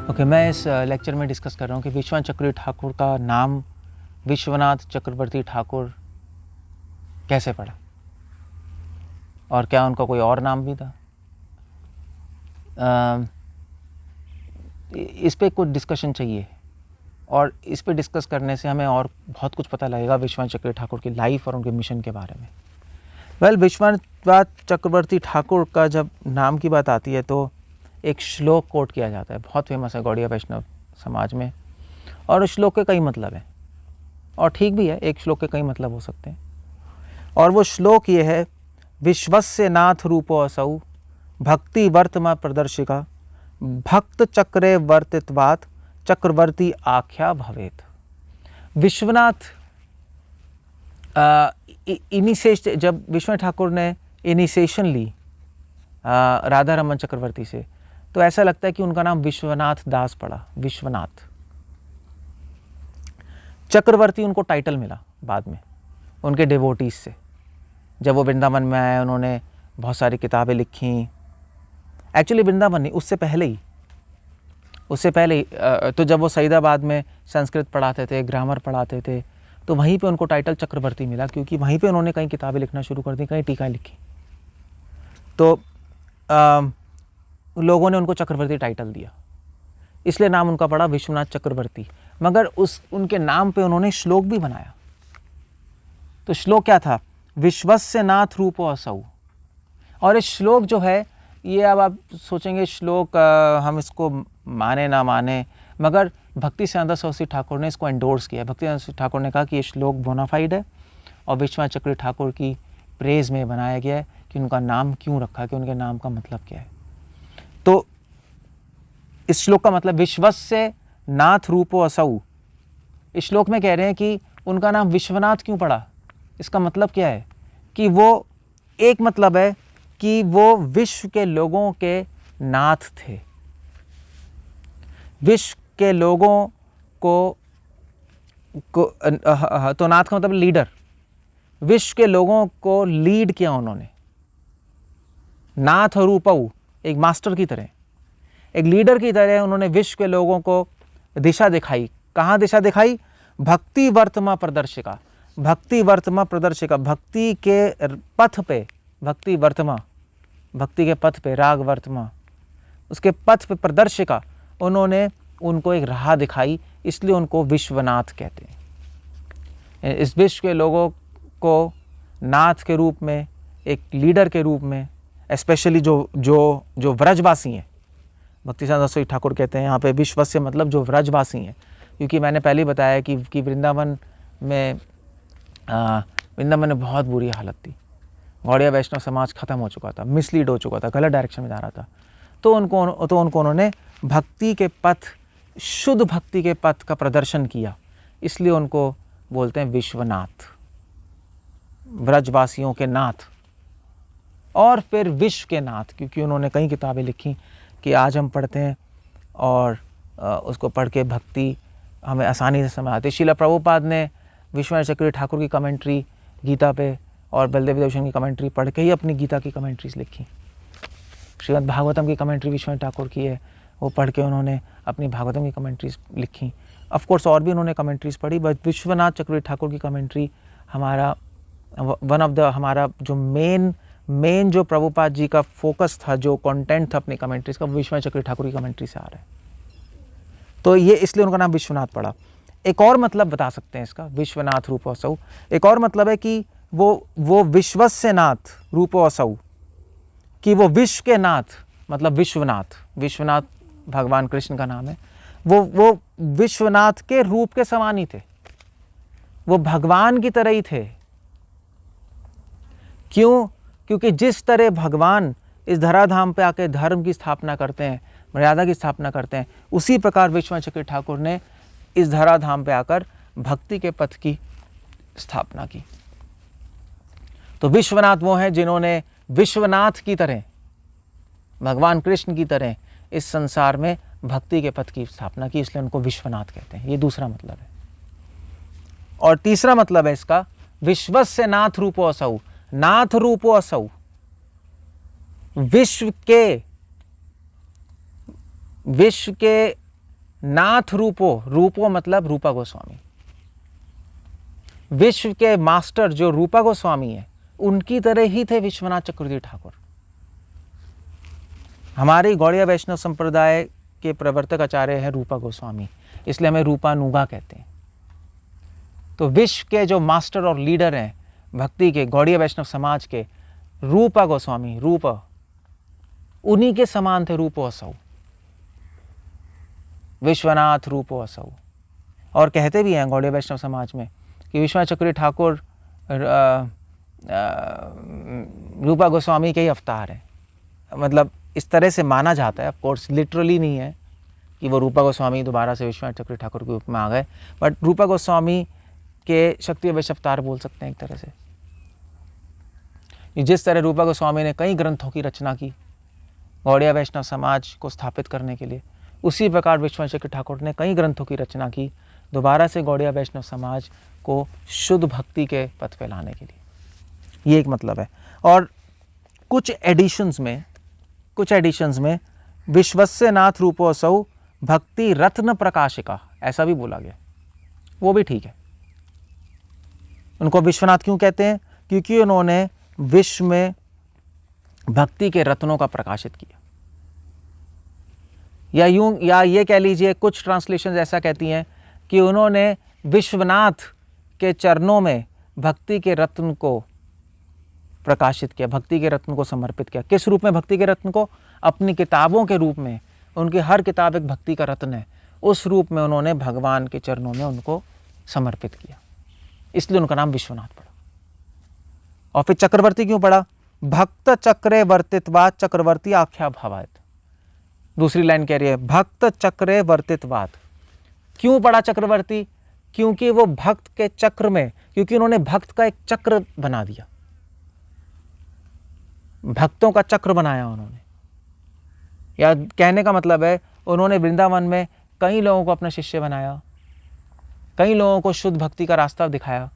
Okay, मैं इस lecture में डिस्कस कर रहा हूँ कि विश्वनाथ चक्रवर्ती ठाकुर का नाम विश्वनाथ चक्रवर्ती ठाकुर कैसे पड़ा और क्या उनका कोई और नाम भी था। इस पे कुछ डिस्कशन चाहिए और इस पे डिस्कस करने से हमें और बहुत कुछ पता लगेगा विश्वनाथ चक्रवर्ती ठाकुर की लाइफ और उनके मिशन के बारे में। विश्वनाथ चक्रवर्ती ठाकुर का जब नाम की बात आती है तो एक श्लोक कोट किया जाता है, बहुत फेमस है गौड़िया वैष्णव समाज में, और उस श्लोक के कई मतलब हैं और ठीक भी है, एक श्लोक के कई मतलब हो सकते हैं। और वो श्लोक ये है, विश्वस्य नाथ रूपो असौ भक्ति वर्तमा प्रदर्शिका भक्त चक्रे वर्तित्वात् चक्रवर्ती आख्या भवेत। विश्वनाथ जब विश्वनाथ ठाकुर ने इनिशिएशन ली राधा रमन चक्रवर्ती से, तो ऐसा लगता है कि उनका नाम विश्वनाथ दास पड़ा। विश्वनाथ चक्रवर्ती उनको टाइटल मिला बाद में उनके डिवोटीज से। जब वो वृंदावन में आए, उन्होंने बहुत सारी किताबें लिखी। एक्चुअली वृंदावन नहीं, उससे पहले ही तो जब वो सईदाबाद में संस्कृत पढ़ाते थे, ग्रामर पढ़ाते थे, तो वहीं पे उनको टाइटल चक्रवर्ती मिला, क्योंकि वहीं पे उन्होंने कई किताबें लिखना शुरू कर दी, कई टीकाएं लिखी। तो लोगों ने उनको चक्रवर्ती टाइटल दिया, इसलिए नाम उनका पड़ा विश्वनाथ चक्रवर्ती। मगर उनके नाम पे उन्होंने श्लोक भी बनाया। तो श्लोक क्या था? विश्वस्य नाथ रूपो असौ। और इस श्लोक जो है, ये अब आप सोचेंगे श्लोक हम इसको माने ना माने, मगर भक्ति सिद्धांत सरस्वती ठाकुर ने इसको एंडोर्स किया। भक्ति सिद्धांत सरस्वती ठाकुर ने कहा कि ये श्लोक बोनाफाइड है और विश्वनाथ चक्रवर्ती ठाकुर की प्रेज में बनाया गया है कि उनका नाम क्यों रखा, कि उनके नाम का मतलब क्या है। तो इस श्लोक का मतलब विश्वस्य नाथ रूपो असौ। इस श्लोक में कह रहे हैं कि उनका नाम विश्वनाथ क्यों पड़ा। इसका मतलब क्या है कि वो, एक मतलब है कि वो विश्व के लोगों के नाथ थे। विश्व के लोगों को तो नाथ का मतलब लीडर। विश्व के लोगों को लीड किया उन्होंने। नाथ रूपौ, एक मास्टर की तरह, एक लीडर की तरह उन्होंने विश्व के लोगों को दिशा दिखाई। कहाँ दिशा दिखाई? भक्ति वर्तमा प्रदर्शिका। भक्ति वर्तमा प्रदर्शिका, भक्ति के पथ पे, भक्ति वर्तमा, भक्ति के पथ पे, राग वर्तमा, उसके पथ पे प्रदर्शिका, उन्होंने उनको एक राह दिखाई, इसलिए उनको विश्वनाथ कहते हैं। इस विश्व के लोगों को नाथ के रूप में, एक लीडर के रूप में, स्पेशली जो व्रजवासी हैं, भक्ति सिद्धांत सरस्वती ठाकुर कहते हैं यहाँ पे विश्व से मतलब जो व्रजवासी हैं, क्योंकि मैंने पहले ही बताया कि वृंदावन में बहुत बुरी हालत थी। गौड़िया वैष्णव समाज खत्म हो चुका था, मिसलीड हो चुका था, गलत डायरेक्शन में जा रहा था। तो उनको उन्होंने भक्ति के पथ, शुद्ध भक्ति के पथ का प्रदर्शन किया, इसलिए उनको बोलते हैं विश्वनाथ, व्रजवासियों के नाथ, और फिर विश्व के नाथ, क्योंकि उन्होंने कई किताबें लिखी कि आज हम पढ़ते हैं और उसको पढ़ के भक्ति हमें आसानी से समझ आती है। श्रील प्रभुपाद ने विश्वनाथ चक्रवर्ती ठाकुर की कमेंट्री गीता पे और बलदेव देवशन की कमेंट्री पढ़ के ही अपनी गीता की कमेंट्रीज लिखी। श्रीमद् भागवतम की कमेंट्री विश्वनाथ ठाकुर की है, वो पढ़ के उन्होंने अपनी भागवतम की कमेंट्रीज लिखी। ऑफ कोर्स और भी उन्होंने कमेंट्रीज पढ़ी, बट विश्वनाथ चक्रवर्ती ठाकुर की कमेंट्री हमारा हमारा जो मेन जो प्रभुपाद जी का फोकस था, जो कंटेंट था अपनी कमेंट्रीज का, विश्वनाथ चक्रवर्ती ठाकुर की कमेंट्री से आ रहा है। तो ये इसलिए उनका नाम विश्वनाथ पड़ा। एक और मतलब बता सकते हैं इसका, विश्वनाथ रूपो असौ। एक और मतलब है कि वो विश्वस्य नाथ रूपो असौ, कि वो विश्व के नाथ, मतलब विश्वनाथ। विश्वनाथ भगवान कृष्ण का नाम है। वो विश्वनाथ के रूप के समान ही थे, वो भगवान की तरह ही थे। क्यों? क्योंकि जिस तरह भगवान इस धराधाम पे आके धर्म की स्थापना करते हैं, मर्यादा की स्थापना करते हैं, उसी प्रकार विश्वनाथ चक्रवर्ती ठाकुर ने इस धराधाम पे आकर भक्ति के पथ की स्थापना की। तो विश्वनाथ वो हैं जिन्होंने विश्वनाथ की तरह, भगवान कृष्ण की तरह इस संसार में भक्ति के पथ की स्थापना की, इसलिए उनको विश्वनाथ कहते हैं। ये दूसरा मतलब है। और तीसरा मतलब है इसका, विश्वस्य नाथ रूपो असौ। नाथ रूपो असौ, विश्व के नाथ रूपो, रूपो मतलब रूपा गोस्वामी, विश्व के मास्टर जो रूपा गोस्वामी है उनकी तरह ही थे विश्वनाथ चक्रवर्ती ठाकुर। हमारे गौड़िया वैष्णव संप्रदाय के प्रवर्तक आचार्य हैं रूपा गोस्वामी, इसलिए हमें रूपानुगा कहते हैं। तो विश्व के जो मास्टर और लीडर हैं भक्ति के, गौड़िया वैष्णव समाज के, रूपा गोस्वामी, रूपा, उन्हीं के समान थे रूपो असौ, विश्वनाथ रूपो असौ। और कहते भी हैं गौड़िया वैष्णव समाज में कि विश्वनाथ चक्रवर्ती ठाकुर रूपा गोस्वामी के ही अवतार हैं। मतलब इस तरह से माना जाता है, ऑफ कोर्स लिटरली नहीं है कि वो रूपा गोस्वामी दोबारा से विश्वनाथ चक्रवर्ती ठाकुर के रूप में आ गए, बट रूपा गोस्वामी के शक्ति वैश्य अवतार बोल सकते हैं एक तरह से। जिस तरह रूपा गोस्वामी ने कई ग्रंथों की रचना की गौड़िया वैष्णव समाज को स्थापित करने के लिए, उसी प्रकार विश्वनाथ चक्रवर्ती ठाकुर ने कई ग्रंथों की रचना की दोबारा से गौड़िया वैष्णव समाज को शुद्ध भक्ति के पथ पे लाने के लिए। ये एक मतलब है। और कुछ एडिशंस में विश्वस्य नाथ रूपोऽसौ भक्ति रत्न प्रकाशिका ऐसा भी बोला गया, वो भी ठीक है। उनको विश्वनाथ क्यों कहते हैं? क्योंकि उन्होंने विश्व में भक्ति के रत्नों का प्रकाशित किया। या ये कह लीजिए, कुछ ट्रांसलेशंस ऐसा कहती हैं कि उन्होंने विश्वनाथ के चरणों में भक्ति के रत्न को प्रकाशित किया, भक्ति के रत्न को समर्पित किया। किस रूप में भक्ति के रत्न को? अपनी किताबों के रूप में। उनकी हर किताब एक भक्ति का रत्न है, उस रूप में उन्होंने भगवान के चरणों में उनको समर्पित किया, इसलिए उनका नाम विश्वनाथ पड़ा। और फिर चक्रवर्ती क्यों पड़ा? भक्त चक्रे वर्तित्वात् चक्रवर्ती आख्या भवात्। दूसरी लाइन कह रही है भक्त चक्रे वर्तित्वात्। क्यों पड़ा चक्रवर्ती? क्योंकि वो भक्त के चक्र में, क्योंकि उन्होंने भक्त का एक चक्र बना दिया, भक्तों का चक्र बनाया उन्होंने। या कहने का मतलब है उन्होंने वृंदावन में कई लोगों को अपना शिष्य बनाया, कई लोगों को शुद्ध भक्ति का रास्ता दिखाया,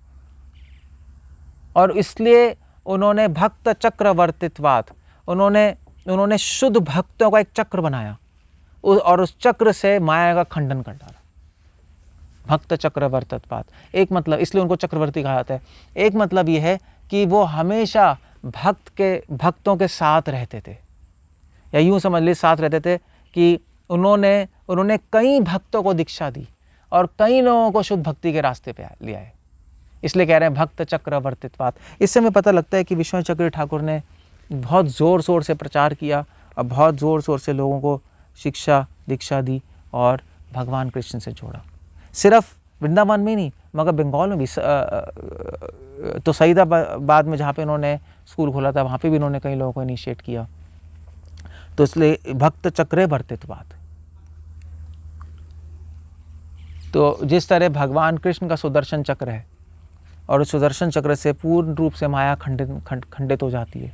और इसलिए उन्होंने भक्त चक्रवर्तित्वात्, उन्होंने शुद्ध भक्तों का एक चक्र बनाया और उस चक्र से माया का खंडन कर डाला। भक्त चक्रवर्तित्वात् एक मतलब, इसलिए उनको चक्रवर्ती कहा जाता है। एक मतलब यह है कि वो हमेशा भक्तों के साथ रहते थे, या यूं समझ लीजिए साथ रहते थे कि उन्होंने कई भक्तों को दीक्षा दी और कई लोगों को शुद्ध भक्ति के रास्ते पे ले आए, इसलिए कह रहे हैं भक्त चक्रवर्तित्वात्। इससे हमें पता लगता है कि विश्वनाथ चक्रवर्ती ठाकुर ने बहुत ज़ोर शोर से प्रचार किया और बहुत ज़ोर शोर से लोगों को शिक्षा दीक्षा दी और भगवान कृष्ण से जोड़ा। सिर्फ वृंदावन में नहीं, मगर बंगाल में भी, तो सईदाबाद में जहाँ पे उन्होंने स्कूल खोला था, वहाँ पे भी उन्होंने कई लोगों को इनिशिएट किया। तो इसलिए भक्त चक्रे वर्तित्वात्। तो जिस तरह भगवान कृष्ण का सुदर्शन चक्र है और उस सुदर्शन चक्र से पूर्ण रूप से माया खंडित हो जाती है,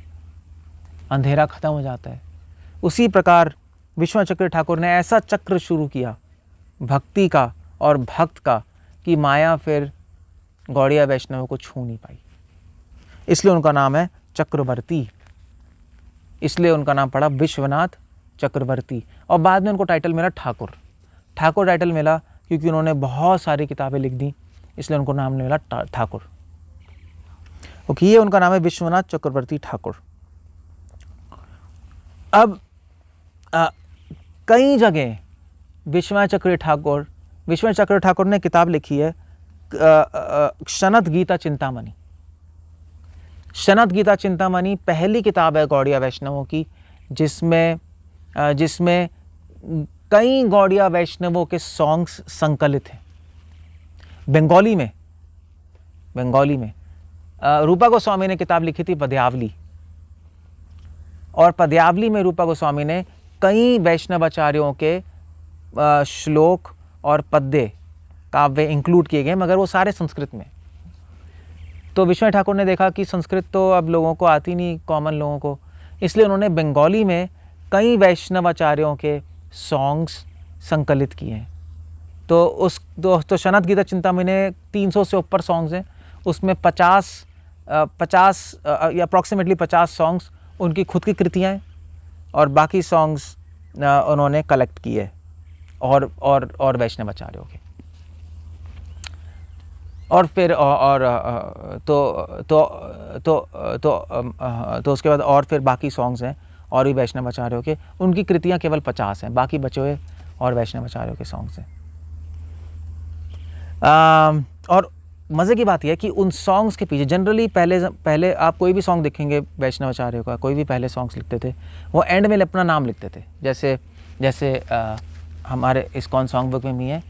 अंधेरा खत्म हो जाता है, उसी प्रकार विश्वनाथ चक्रवर्ती ठाकुर ने ऐसा चक्र शुरू किया भक्ति का और भक्त का कि माया फिर गौड़िया वैष्णव को छू नहीं पाई, इसलिए उनका नाम है चक्रवर्ती। इसलिए उनका नाम पड़ा विश्वनाथ चक्रवर्ती। और बाद में उनको टाइटल मिला ठाकुर। ठाकुर टाइटल मिला क्योंकि उन्होंने बहुत सारी किताबें लिख दी, इसलिए उनको नाम मिला ठाकुर। ओके, ये उनका नाम है विश्वनाथ चक्रवर्ती ठाकुर। अब कई जगह विश्वनाथ चक्रवर्ती ठाकुर ने किताब लिखी है क्षणद गीता चिंतामणि। क्षणद गीता चिंतामणि पहली किताब है गौड़िया वैष्णवों की जिसमें कई गौड़िया वैष्णवों के सॉन्ग्स संकलित हैं बंगाली में। रूपा गोस्वामी ने किताब लिखी थी पद्यावली, और पद्यावली में रूपा गोस्वामी ने कई वैष्णवाचार्यों के श्लोक और पद्य काव्य इंक्लूड किए गए, मगर वो सारे संस्कृत में। तो विश्वनाथ ठाकुर ने देखा कि संस्कृत तो अब लोगों को आती नहीं, कॉमन लोगों को, इसलिए उन्होंने बंगाली में कई वैष्णवाचार्यों के सॉन्ग्स संकलित किए हैं। तो क्षणद गीता चिंतामणि में 300 से ऊपर सॉन्ग्स हैं, उसमें 50 या अप्रॉक्सीमेटली 50 सॉन्ग्स उनकी खुद की कृतियाँ हैं और बाकी सॉन्ग्स उन्होंने कलेक्ट किए और वैष्णवाचार्य हो गए। और फिर तो उसके बाद और फिर बाकी सॉन्ग्स हैं और भी वैष्णवाचार्यों के, उनकी कृतियाँ केवल 50 हैं, बाकी बचे हुए और वैष्णवाचार्यों के सॉन्ग्स हैं। और मज़े की बात यह है कि उन सॉन्ग्स के पीछे जनरली पहले आप कोई भी सॉन्ग देखेंगे वैष्णवाचार्यों का, कोई भी पहले सॉन्ग्स लिखते थे वो एंड में अपना नाम लिखते थे। जैसे हमारे इस्कॉन सॉन्ग बुक में भी है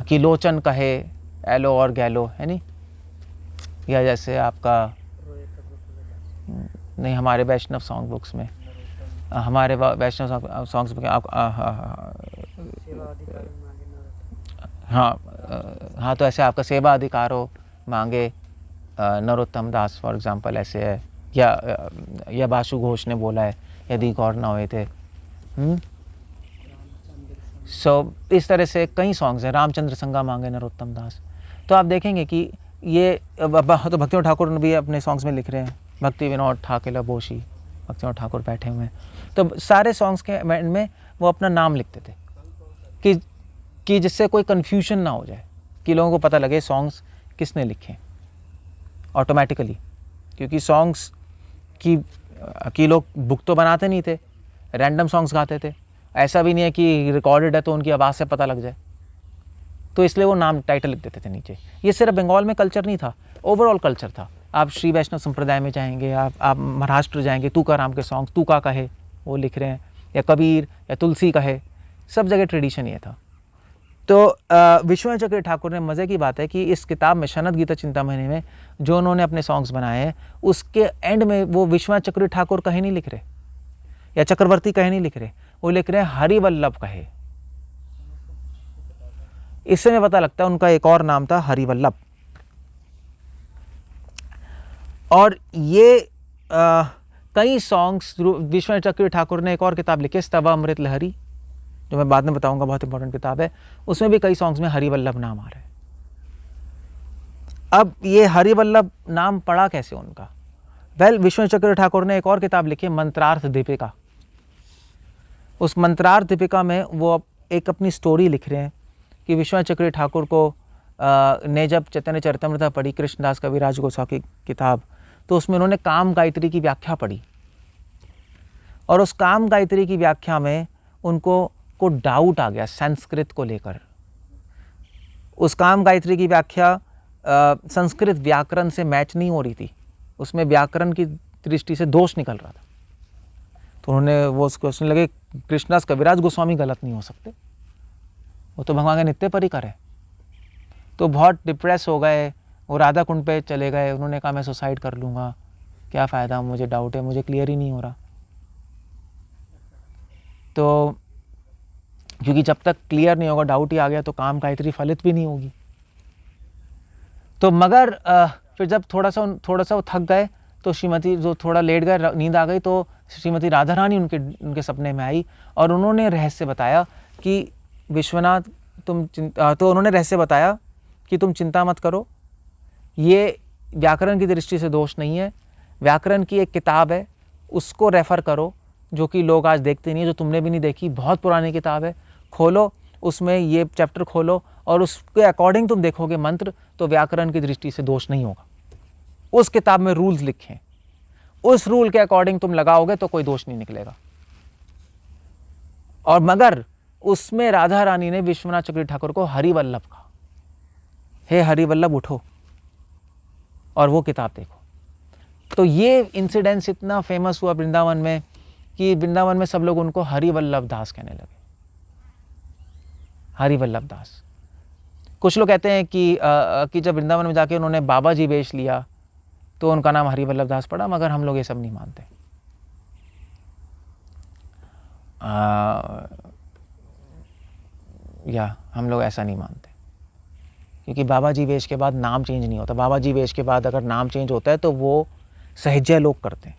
कि लोचन कहे एलो और गैलो, है नहीं, या जैसे आपका नहीं, हमारे वैष्णव सॉन्ग बुक्स में, हमारे वैष्णव सॉन्ग्स बुक आप हाँ, तो ऐसे आपका सेवा अधिकारो मांगे नरोत्तम दास फॉर एग्जांपल ऐसे है, या बासु घोष ने बोला है यदि गौर न हुए थे। इस तरह से कई सॉन्ग्स हैं, रामचंद्र संगा मांगे नरोत्तम दास। तो आप देखेंगे कि ये तो भक्ति विनोद ठाकुर भी अपने सॉन्ग्स में लिख रहे हैं, भक्ति विनोद ठाकुर बोशी, भक्ति विनोद ठाकुर बैठे हुए हैं। तो सारे सॉन्ग्स के एंड में वो अपना नाम लिखते थे कि जिससे कोई कन्फ्यूजन ना हो जाए, कि लोगों को पता लगे सॉन्ग्स किसने लिखे ऑटोमेटिकली, क्योंकि सॉन्ग्स की लोग बुक तो बनाते नहीं थे, रैंडम सॉन्ग्स गाते थे। ऐसा भी नहीं है कि रिकॉर्डेड है तो उनकी आवाज़ से पता लग जाए, तो इसलिए वो नाम टाइटल लिख देते थे नीचे। ये सिर्फ बंगाल में कल्चर नहीं था, ओवरऑल कल्चर था। आप श्री वैष्णव संप्रदाय में जाएंगे, आप महाराष्ट्र जाएंगे, तुकाराम के सॉन्ग्स, तुका कहे वो लिख रहे हैं, या कबीर या तुलसी कहे, सब जगह ट्रेडिशन ये था। तो विश्वनाथ चक्रवर्ती ठाकुर ने, मज़े की बात है कि इस किताब में शनद गीता चिंतामणि में जो उन्होंने अपने सॉन्ग्स बनाए हैं, उसके एंड में वो विश्वनाथ चक्रवर्ती ठाकुर कहे नहीं लिख रहे या चक्रवर्ती कहे नहीं लिख रहे, वो लिख रहे हैं हरिवल्लभ कहे। इससे में पता लगता है उनका एक और नाम था हरिवल्लभ। और ये कई सॉन्ग्स, विश्वनाथ चक्रवर्ती ठाकुर ने एक और किताब लिखी, स्तव अमृत लहरी, जो मैं बाद में बताऊंगा, बहुत इंपॉर्टेंट किताब है। उसमें भी कई सॉन्ग्स में हरिवल्लभ नाम आ रहा है। अब ये हरिवल्लभ नाम पड़ा कैसे उनका? विश्वनाथ चक्रवर्ती ठाकुर ने एक और किताब लिखी, मंत्रार्थ दीपिका। उस मंत्रार्थ दीपिका में वो एक अपनी स्टोरी लिख रहे हैं कि विश्वनाथ चक्रवर्ती ठाकुर को ने जब चैतन्य चरितमृता पढ़ी, कृष्णदास कविराज गोस्वामी की किताब, तो उसमें उन्होंने काम गायत्री की व्याख्या पढ़ी, और उस काम गायत्री की व्याख्या में उनको डाउट आ गया संस्कृत को लेकर। उस काम गायत्री की व्याख्या संस्कृत व्याकरण से मैच नहीं हो रही थी, उसमें व्याकरण की दृष्टि से दोष निकल रहा था। तो उन्होंने वो सोचने लगे कृष्णदास कविराज गोस्वामी गलत नहीं हो सकते, वो तो भगवान के नित्य परिकर है। तो बहुत डिप्रेस हो गए, वो राधा कुंड पे चले गए। उन्होंने कहा मैं सुसाइड कर लूँगा, क्या फ़ायदा, मुझे डाउट है, मुझे क्लियर ही नहीं हो रहा। तो क्योंकि जब तक क्लियर नहीं होगा, डाउट ही आ गया, तो काम गायत्री फलित भी नहीं होगी। तो मगर फिर जब थोड़ा सा वो थक गए, तो श्रीमती, जो थोड़ा लेट गए, नींद आ गई, तो श्रीमती राधा रानी उनके सपने में आई और उन्होंने रहस्य बताया कि विश्वनाथ तो उन्होंने रहस्य बताया कि तुम चिंता मत करो, ये व्याकरण की दृष्टि से दोष नहीं है, व्याकरण की एक किताब है, उसको रेफ़र करो, जो कि लोग आज देखते नहीं है, जो तुमने भी नहीं देखी, बहुत पुरानी किताब है, खोलो, उसमें ये चैप्टर खोलो और उसके अकॉर्डिंग तुम देखोगे मंत्र, तो व्याकरण की दृष्टि से दोष नहीं होगा। उस किताब में रूल्स लिखे हैं, उस रूल के अकॉर्डिंग तुम लगाओगे तो कोई दोष नहीं निकलेगा। और मगर उसमें राधा रानी ने विश्वनाथ चक्रवर्ती ठाकुर को हरिवल्लभ कहा, हे हरिवल्लभ उठो और वो किताब देखो। तो ये इंसिडेंस इतना फेमस हुआ वृंदावन में कि वृंदावन में सब लोग उनको हरिवल्लभ दास कहने लगे, हरिवल्लभ दास। कुछ लोग कहते हैं कि जब वृंदावन में जाके उन्होंने बाबा जी वेश लिया तो उनका नाम हरिवल्लभ दास पड़ा, मगर हम लोग ये सब नहीं मानते। हम लोग ऐसा नहीं मानते, क्योंकि बाबा जी वेश के बाद नाम चेंज नहीं होता। बाबा जी वेश के बाद अगर नाम चेंज होता है तो वो सहज्य लोग करते हैं,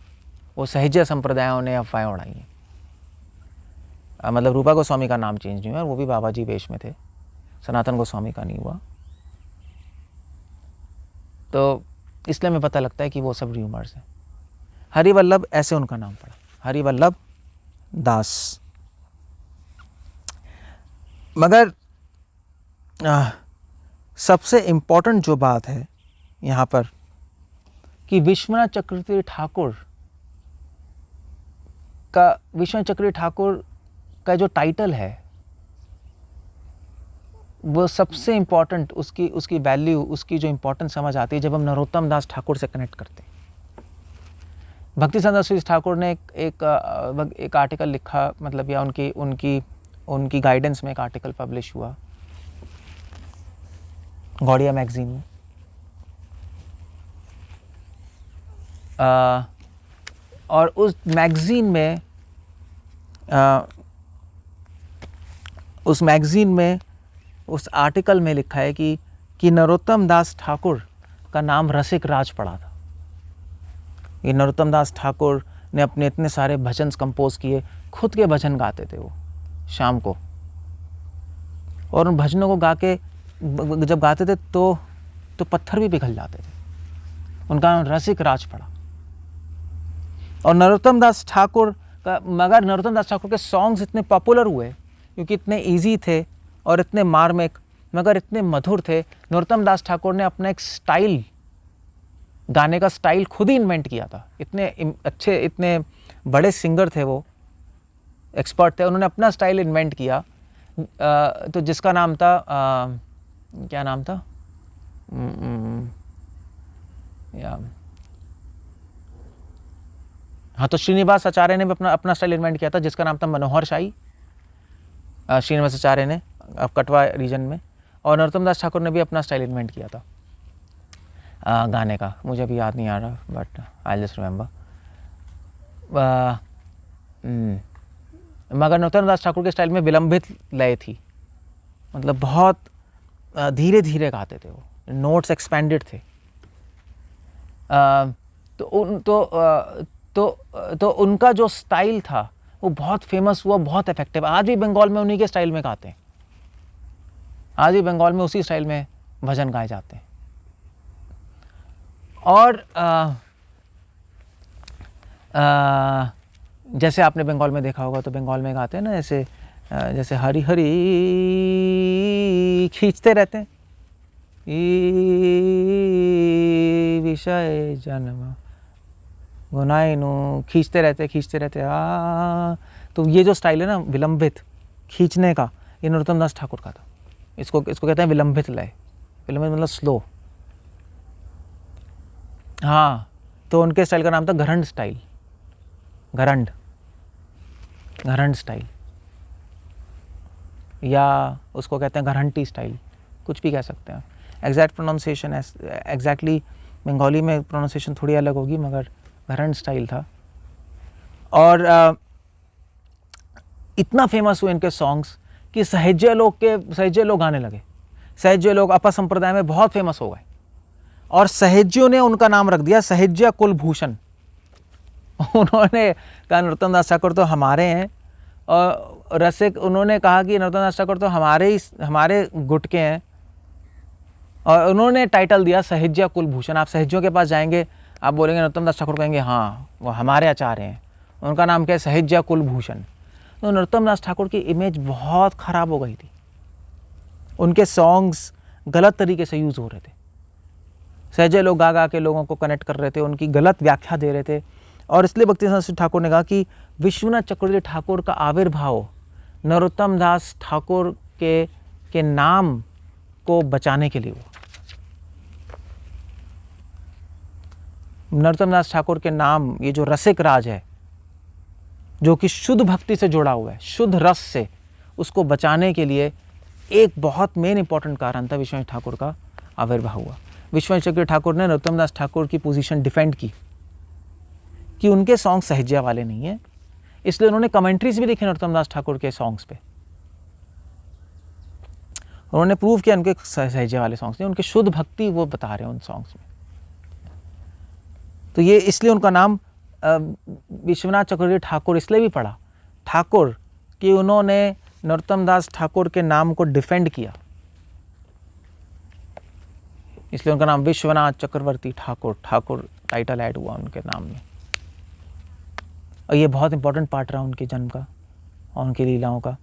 वो सहज्य संप्रदायों ने अफवाहें उड़ाई हैं। मतलब रूपा गोस्वामी का नाम चेंज नहीं हुआ, वो भी बाबा जी वेश में थे, सनातन गोस्वामी का नहीं हुआ। तो इसलिए हमें पता लगता है कि वो सब र्यूमर्स हैं। हरिवल्लभ ऐसे उनका नाम पड़ा, हरिवल्लभ दास। मगर सबसे इम्पोर्टेंट जो बात है यहाँ पर कि विश्वनाथ चक्रवर्ती ठाकुर का जो टाइटल है वो सबसे इम्पोर्टेंट, उसकी वैल्यू, उसकी जो इम्पोर्टेंस समझ आती है जब हम नरोत्तम दास ठाकुर से कनेक्ट करते हैं। भक्ति सरस्वती ठाकुर ने एक आर्टिकल लिखा, मतलब या उनकी गाइडेंस में एक आर्टिकल पब्लिश हुआ गौड़िया मैगजीन में। और उस मैगजीन में उस आर्टिकल में लिखा है कि नरोत्तम दास ठाकुर का नाम रसिक राज पड़ा था। ये नरोत्तम दास ठाकुर ने अपने इतने सारे भजन कंपोज किए, खुद के भजन गाते थे वो शाम को, और उन भजनों को गा के जब गाते थे तो पत्थर भी पिघल जाते थे। उनका नाम रसिक राज पड़ा। और नरोत्तम दास ठाकुर के सॉन्ग्स इतने पॉपुलर हुए क्योंकि इतने इजी थे और इतने मार्मिक, मगर इतने मधुर थे। नरोत्तम दास ठाकुर ने अपना एक स्टाइल, गाने का स्टाइल खुद ही इन्वेंट किया था। इतने अच्छे, इतने बड़े सिंगर थे वो, एक्सपर्ट थे, उन्होंने अपना स्टाइल इन्वेंट किया। तो जिसका नाम था क्या नाम था, हाँ, तो श्रीनिवास आचार्य ने भी अपना स्टाइल इन्वेंट किया था जिसका नाम था मनोहर शाही। श्रीनिवास आचार्य ने कटवा रीजन में, और नरोत्तम दास ठाकुर ने भी अपना स्टाइल इन्वेंट किया था गाने का। मुझे अभी याद नहीं आ रहा, बट आई जस्ट रिमेंबर। मगर नरोत्तम दास ठाकुर के स्टाइल में विलंबित लय थी, मतलब बहुत धीरे धीरे गाते थे वो, नोट्स एक्सपेंडेड थे। तो उनका जो स्टाइल था वो बहुत फेमस हुआ, बहुत इफेक्टिव। आज भी बंगाल में उन्हीं के स्टाइल में गाते हैं, आज भी बंगाल में उसी स्टाइल में भजन गाए जाते हैं। और जैसे आपने बंगाल में देखा होगा तो बंगाल में गाते हैं ना, जैसे हरी हरी खींचते रहते हैं, ई विषय जन्म गुनाइनु, खींचते रहते तो ये जो स्टाइल है ना विलंबित खींचने का, ये नरोत्तम दास ठाकुर का था। इसको कहते हैं विलंबित लय। विलंबित मतलब स्लो। हाँ, तो उनके स्टाइल का नाम था घरंड स्टाइल। घरंड स्टाइल, या उसको कहते हैं घरंटी स्टाइल, कुछ भी कह सकते हैं। एग्जैक्ट प्रोनाउंसिएशन एग्जैक्टली बंगाली में प्रोनाउंसिएशन थोड़ी अलग होगी, मगर घरंड स्टाइल था। और इतना फेमस हुए इनके सॉन्ग्स कि सहेजे लोग गाने लगे। सहेजे लोग अपा संप्रदाय में बहुत फेमस हो गए, और सहेजियों ने उनका नाम रख दिया सहेजिया कुलभूषण। उन्होंने कहा नरोत्तम दास ठाकुर तो हमारे हैं, और रसिक, उन्होंने कहा कि नरोत्तम दास ठाकुर तो हमारे गुट के हैं, और उन्होंने टाइटल दिया सहेजिया कुलभूषण। आप सहेजियों के पास जाएंगे, आप बोलेंगे नरोत्तम दास ठाकुर, कहेंगे हाँ वो हमारे आचार्य हैं, उनका नाम क्या है, सहेजिया कुलभूषण। तो नरोत्तम दास ठाकुर की इमेज बहुत ख़राब हो गई थी। उनके सॉन्ग्स गलत तरीके से यूज़ हो रहे थे। सहजे लोग गा के लोगों को कनेक्ट कर रहे थे, उनकी गलत व्याख्या दे रहे थे। और इसलिए भक्ति सरस्वती ठाकुर ने कहा कि विश्वनाथ चक्रवर्ती ठाकुर का आविर्भाव नरोत्तम दास ठाकुर के नाम को बचाने के लिए हुआ। नरोत्तम दास ठाकुर के नाम, ये जो रसिक राज है, जो कि शुद्ध भक्ति से जुड़ा हुआ है, शुद्ध रस से, उसको बचाने के लिए एक बहुत मेन इंपॉर्टेंट कारण था विश्वनाथ ठाकुर का आविर्भाव हुआ। विश्वनाथ चक्रवर्ती ठाकुर ने नरोत्तम दास ठाकुर की पोजीशन डिफेंड की कि उनके सॉन्ग सहजिया वाले नहीं हैं, इसलिए उन्होंने कमेंट्रीज भी लिखी नरोत्तम दास ठाकुर के सॉन्ग्स पे। उन्होंने प्रूव किया उनके सहजिया वाले सॉन्ग्स नहीं, उनके शुद्ध भक्ति वो बता रहे हैं उन सॉन्ग्स में। तो ये इसलिए उनका नाम विश्वनाथ चक्रवर्ती ठाकुर इसलिए भी पड़ा, ठाकुर, कि उन्होंने नरोत्तम दास ठाकुर के नाम को डिफेंड किया, इसलिए उनका नाम विश्वनाथ चक्रवर्ती ठाकुर, ठाकुर टाइटल ऐड हुआ उनके नाम में। और ये बहुत इंपॉर्टेंट पार्ट रहा उनके जन्म का और उनकी लीलाओं का।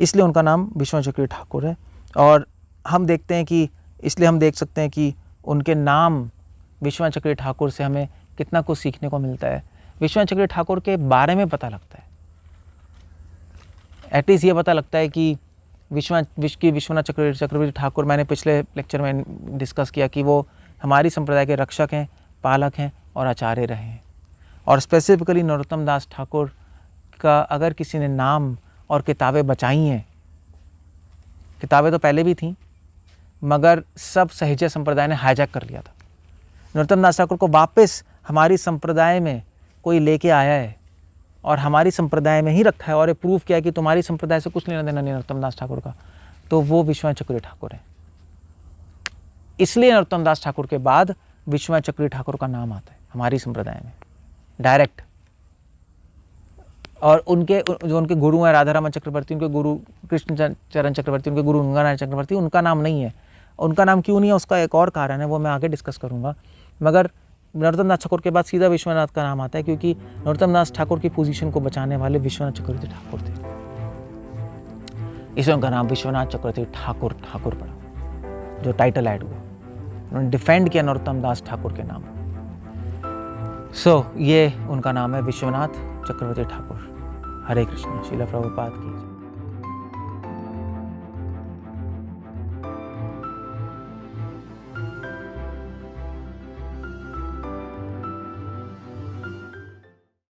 इसलिए उनका नाम विश्वनाथ चक्रवर्ती ठाकुर है। और हम देखते हैं कि इसलिए हम देख सकते हैं कि उनके नाम विश्वनाथ चक्रवर्ती ठाकुर से हमें कितना कुछ सीखने को मिलता है। विश्वनाथ चक्रवर्ती ठाकुर के बारे में पता लगता है, एटलीस्ट ये पता लगता है कि विश्वनाथ चक्रवर्ती ठाकुर, मैंने पिछले लेक्चर में डिस्कस किया कि वो हमारी संप्रदाय के रक्षक हैं, पालक हैं और आचार्य रहे हैं। और स्पेसिफिकली नरोत्तम दास ठाकुर का अगर किसी ने नाम और किताबें बचाई हैं, किताबें तो पहले भी थीं मगर सब सहज संप्रदाय ने हाईजैक कर लिया था। नरोत्तम दास ठाकुर को वापस हमारी संप्रदाय में कोई लेके आया है और हमारी संप्रदाय में ही रखा है और ये प्रूफ किया है कि तुम्हारी संप्रदाय से कुछ लेना देना नहीं नरोत्तम दास ठाकुर का, तो वो विश्वनाथ चक्रवर्ती ठाकुर है। इसलिए नरोत्तम दास ठाकुर के बाद विश्वनाथ चक्रवर्ती ठाकुर का नाम आता है हमारी संप्रदाय में डायरेक्ट। और उनके जो उनके गुरु हैं राधा रमन चक्रवर्ती, उनके गुरु कृष्ण चरण चक्रवर्ती, उनके गुरु गंगानारायण चक्रवर्ती, उनका नाम नहीं है। उनका नाम क्यों नहीं है उसका एक और कारण है, वो मैं आगे डिस्कस करूंगा। मगर नरोत्तम दास ठाकुर के बाद सीधा विश्वनाथ का नाम आता है क्योंकि नरोत्तम दास ठाकुर की पोजीशन को बचाने वाले विश्वनाथ चक्रवर्ती ठाकुर थे, इसलिए उनका नाम विश्वनाथ चक्रवर्ती ठाकुर पड़ा, जो टाइटल ऐड हुआ। उन्होंने डिफेंड किया नरोत्तम दास ठाकुर के नाम। ये उनका नाम है विश्वनाथ चक्रवर्ती ठाकुर। हरे कृष्ण। श्रील प्रभुपाद की।